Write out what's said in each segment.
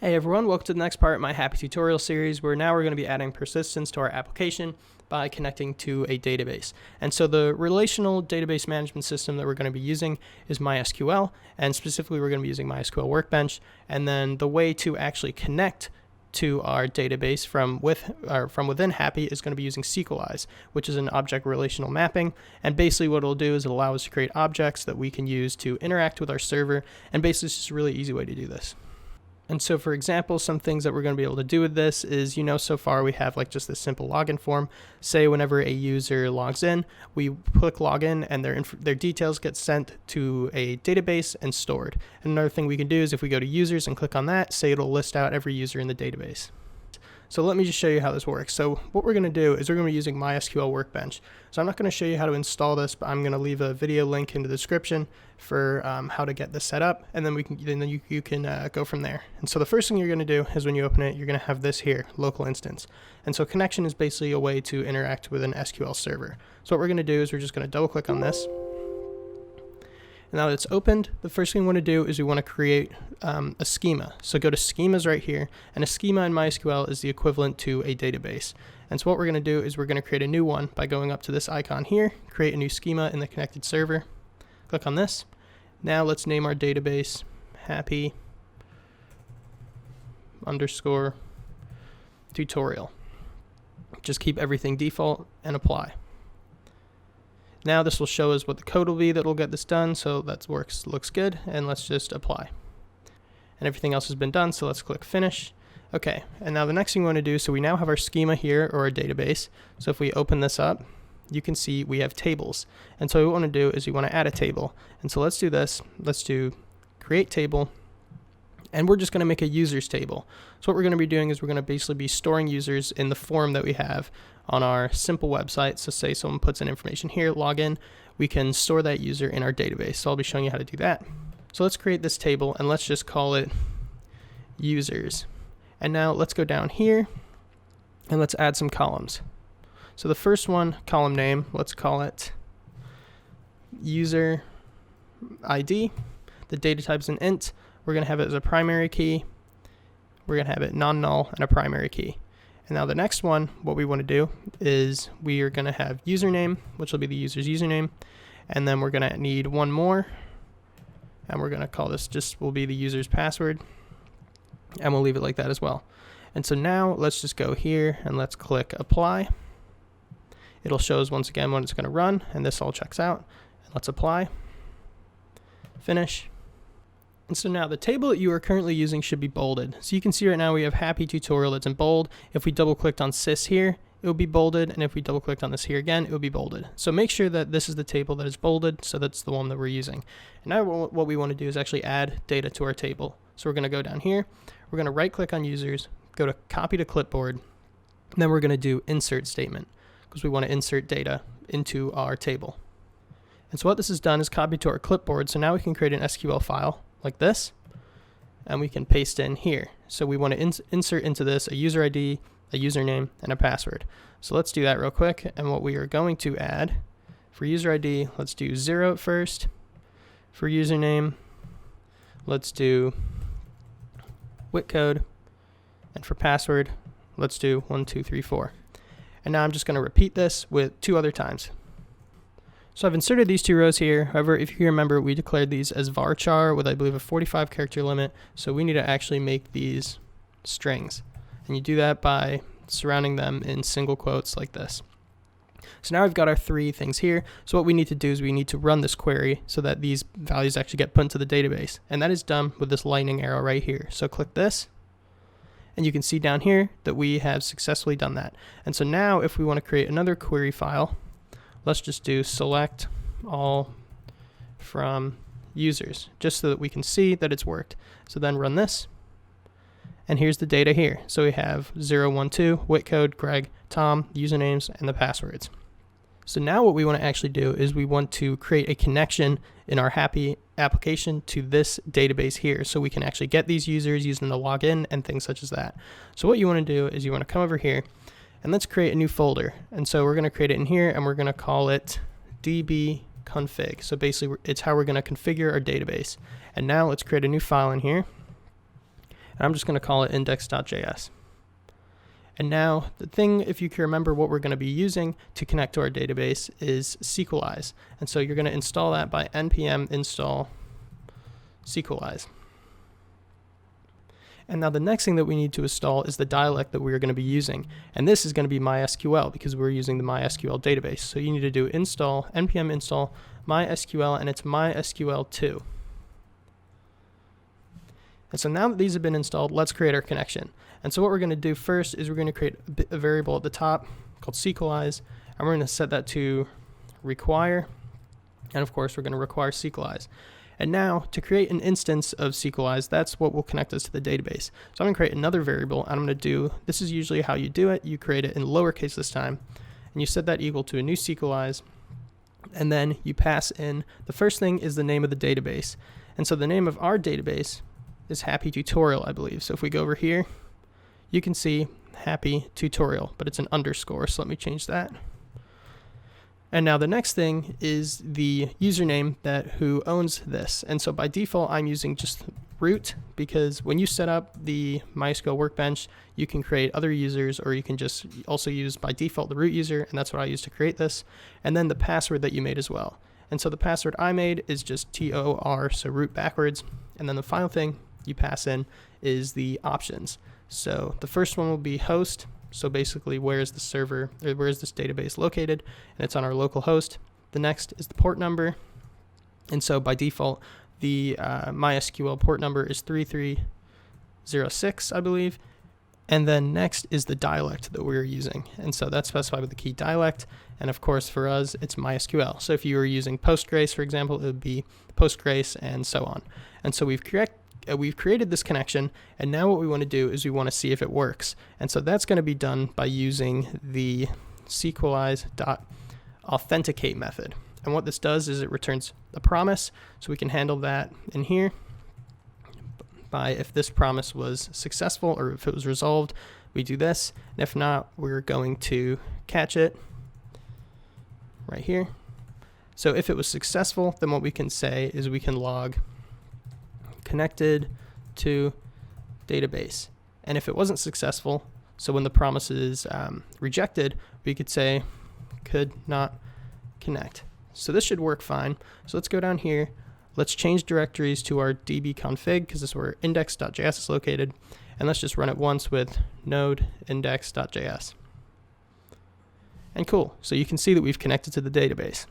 Hey everyone, welcome to the next part of my Happy tutorial series where now we're going to be adding persistence to our application by connecting to a database. And so the relational database management system that we're going to be using is MySQL, and specifically we're going to be using MySQL Workbench. And then the way to actually connect to our database from within Hapi is going to be using Sequelize, which is an object relational mapping. And basically what it'll do is it'll allow us to create objects that we can use to interact with our server, and basically it's just a really easy way to do this. And so for example, some things that we're going to be able to do with this is, so far we have like just this simple login form. Say whenever a user logs in, we click login and their details get sent to a database and stored. And another thing we can do is if we go to users and click on that, say it'll list out every user in the database. So let me just show you how this works. So what we're going to do is we're going to be using MySQL Workbench. So I'm not going to show you how to install this, but I'm going to leave a video link in the description for how to get this set up, and then you can go from there. And so the first thing you're going to do is when you open it, you're going to have this here, local instance. And so connection is basically a way to interact with an SQL server. So what we're going to do is we're just going to double click on this. And now that it's opened, the first thing we want to do is we want to create a schema. So go to schemas right here, and a schema in MySQL is the equivalent to a database. And so what we're going to do is we're going to create a new one by going up to this icon here, create a new schema in the connected server. Click on this. Now let's name our database Hapi _ tutorial. Just keep everything default and apply. Now this will show us what the code will be that will get this done, so that looks good, and let's just apply. And everything else has been done, so let's click finish. Okay, and now the next thing we want to do, so we now have our schema here, or our database. So if we open this up, you can see we have tables. And so what we want to do is we want to add a table. And so let's do this. Let's do create table, and we're just going to make a users table. So what we're going to be doing is we're going to basically be storing users in the form that we have on our simple website. So say someone puts in information here, login, we can store that user in our database. So I'll be showing you how to do that. So let's create this table and let's just call it users. And now let's go down here and let's add some columns. So the first one, column name, let's call it user ID. The data type's an int. We're going to have it as a primary key. We're going to have it non-null and a primary key. And now the next one, what we want to do is we are going to have username, which will be the user's username. And then we're going to need one more. And we're going to call this will be the user's password. And we'll leave it like that as well. And so now let's just go here and let's click apply. It'll show us once again when it's going to run, and this all checks out. And let's apply. Finish. And so now the table that you are currently using should be bolded. So you can see right now we have Happy tutorial that's in bold. If we double clicked on sys here, it will be bolded. And if we double clicked on this here again, it will be bolded. So make sure that this is the table that is bolded. So that's the one that we're using. And now what we want to do is actually add data to our table. So we're going to go down here. We're going to right click on users, go to copy to clipboard. And then we're going to do insert statement because we want to insert data into our table. And so what this has done is copied to our clipboard. So now we can create an SQL file like this, and we can paste in here. So we want to insert into this a user ID, a username, and a password. So let's do that real quick. And what we are going to add for user ID, let's do 0 at first. For username, let's do WIT code. And for password, let's do 1, 2, 3, 4. And now I'm just going to repeat this with 2 other times. So I've inserted these 2 rows here. However, if you remember, we declared these as varchar with, I believe, a 45 character limit. So we need to actually make these strings. And you do that by surrounding them in single quotes like this. So now we've got our 3 things here. So what we need to do is we need to run this query so that these values actually get put into the database. And that is done with this lightning arrow right here. So click this. And you can see down here that we have successfully done that. And so now if we want to create another query file, let's just do select all from users, just so that we can see that it's worked. So then run this, and here's the data here. So we have 0, 1, 2, WIT code, Greg, Tom, usernames, and the passwords. So now what we want to actually do is we want to create a connection in our Hapi application to this database here, so we can actually get these users, use them to log in, and things such as that. So what you want to do is you want to come over here, and let's create a new folder. And so we're going to create it in here, and we're going to call it dbconfig. So basically, it's how we're going to configure our database. And now let's create a new file in here. and I'm just going to call it index.js. And now the thing, if you can remember what we're going to be using to connect to our database, is Sequelize. And so you're going to install that by npm install Sequelize. And now the next thing that we need to install is the dialect that we're going to be using. And this is going to be MySQL because we're using the MySQL database. So you need to do install, npm install MySQL, and it's MySQL 2. And so now that these have been installed, let's create our connection. And so what we're going to do first is we're going to create a variable at the top called Sequelize, and we're going to set that to require. And of course, we're going to require Sequelize. And now to create an instance of Sequelize, that's what will connect us to the database. So I'm going to create another variable, and I'm going to do, this is usually how you do it. You create it in lowercase this time, and you set that equal to a new Sequelize. And then you pass in, the first thing is the name of the database. And so the name of our database is Hapi tutorial, I believe. So if we go over here, you can see Hapi tutorial, but it's an underscore, so let me change that. And now the next thing is the username who owns this. And so by default, I'm using just root, because when you set up the MySQL Workbench, you can create other users, or you can just also use by default the root user, and that's what I use to create this. And then the password that you made as well. And so the password I made is just TOR, so root backwards. And then the final thing you pass in is the options. So the first one will be host. So basically, where is the server, or where is this database located? And it's on our local host. The next is the port number. And so by default, the MySQL port number is 3306, I believe. And then next is the dialect that we're using. And so that's specified with the key dialect. And of course, for us, it's MySQL. So if you were using Postgres, for example, it would be Postgres and so on. And so we've created this connection, and now what we want to do is we want to see if it works. And so that's going to be done by using the Sequelize.Authenticate method. And what this does is it returns a promise, so we can handle that in here by if this promise was successful or if it was resolved, we do this. And if not, we're going to catch it right here. So if it was successful, then what we can say is we can log connected to database. And if it wasn't successful, so when the promise is rejected, we could say could not connect. So this should work fine. So let's go down here. Let's change directories to our db config, because this is where index.js is located. And let's just run it once with node index.js. And cool. So you can see that we've connected to the database.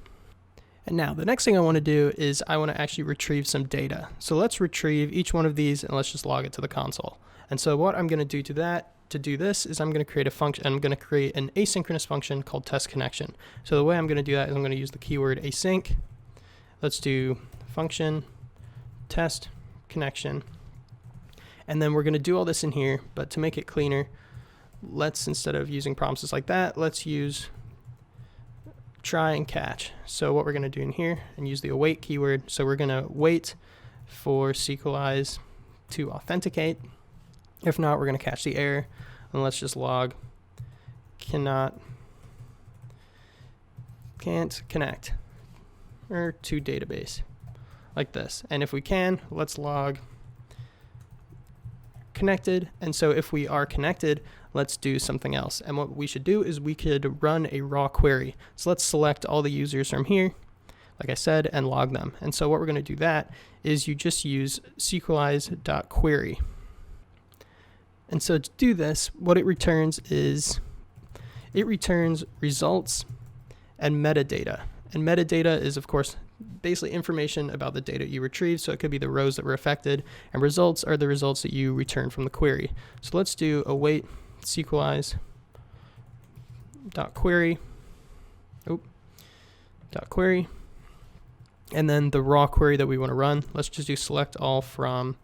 And now the next thing I want to do is I want to actually retrieve some data. So let's retrieve each one of these, and let's just log it to the console. And so what I'm going to do to do this is I'm going to create a function. I'm going to create an asynchronous function called test connection. So the way I'm going to do that is I'm going to use the keyword async. Let's do function test connection. And then we're going to do all this in here, but to make it cleaner, let's, instead of using promises like that, let's use try and catch. So what we're going to do in here and use the await keyword. So we're going to wait for Sequelize to authenticate. If not, we're going to catch the error, and let's just log can't connect or to database like this. And if we can, let's log connected. And so if we are connected, let's do something else. And what we should do is we could run a raw query. So let's select all the users from here, like I said, and log them. And so what we're going to do that is you just use sequelize.query. And so to do this, what it returns is it returns results and metadata. And metadata is, of course, basically information about the data you retrieve. So it could be the rows that were affected, and results are the results that you return from the query. So let's do await Sequelize.query. .query. And then the raw query that we want to run, let's just do select all from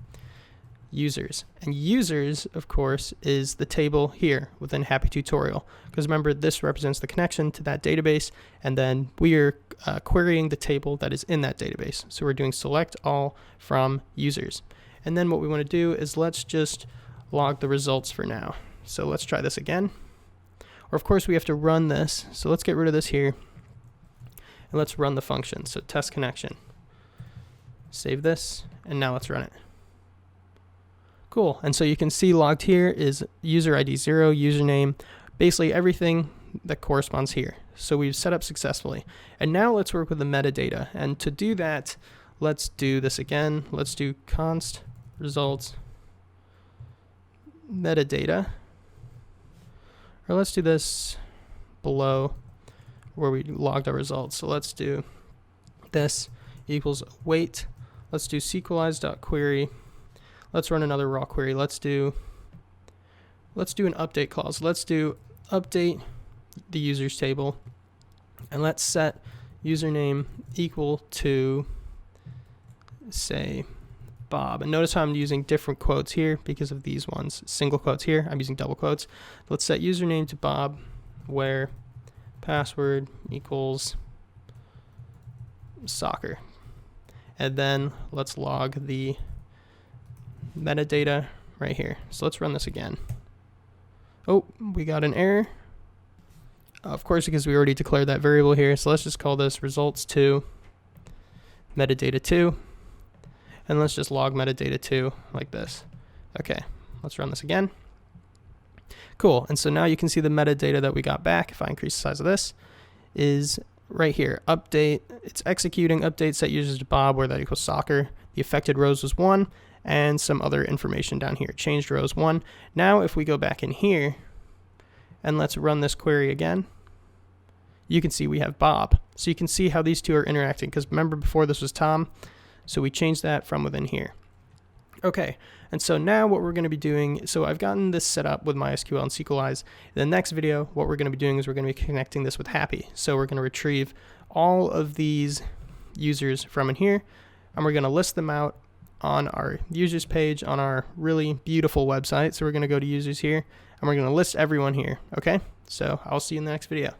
users. And users, of course, is the table here within Hapi tutorial. Because remember, this represents the connection to that database, and then we are querying the table that is in that database. So we're doing select all from users. And then what we want to do is let's just log the results for now. So let's try this again. Or of course we have to run this. So let's get rid of this here. And let's run the function. So test connection. Save this, and now let's run it. Cool. Cool. And so you can see logged here is user ID 0, username, basically everything that corresponds here. So we've set up successfully. And now let's work with the metadata. And to do that, let's do this again. Let's do const results metadata. Or let's do this below where we logged our results. So let's do this equals weight. Let's do Sequelize.query. Let's run another raw query. Let's do an update clause. Let's do update the users table, and let's set username equal to, say, Bob. And notice how I'm using different quotes here because of these ones. Single quotes here, I'm using double quotes. Let's set username to Bob, where password equals soccer. And then let's log the metadata right here. So let's run this again. Oh, we got an error. Of course, because we already declared that variable here. So let's just call this results2 metadata2. And let's just log metadata2 like this. Okay, let's run this again. Cool, and so now you can see the metadata that we got back, if I increase the size of this, is right here. Update, it's executing update set users to Bob, where that equals soccer. The affected rows was 1, and some other information down here. Changed rows 1. Now if we go back in here, and let's run this query again, you can see we have Bob. So you can see how these two are interacting, because remember before this was Tom, so we changed that from within here. Okay, and so now what we're going to be doing, so I've gotten this set up with MySQL and Sequelize. In the next video, what we're going to be doing is we're going to be connecting this with Hapi. So we're going to retrieve all of these users from in here, and we're going to list them out on our users page on our really beautiful website. So we're going to go to users here, and we're going to list everyone here. Okay, so I'll see you in the next video.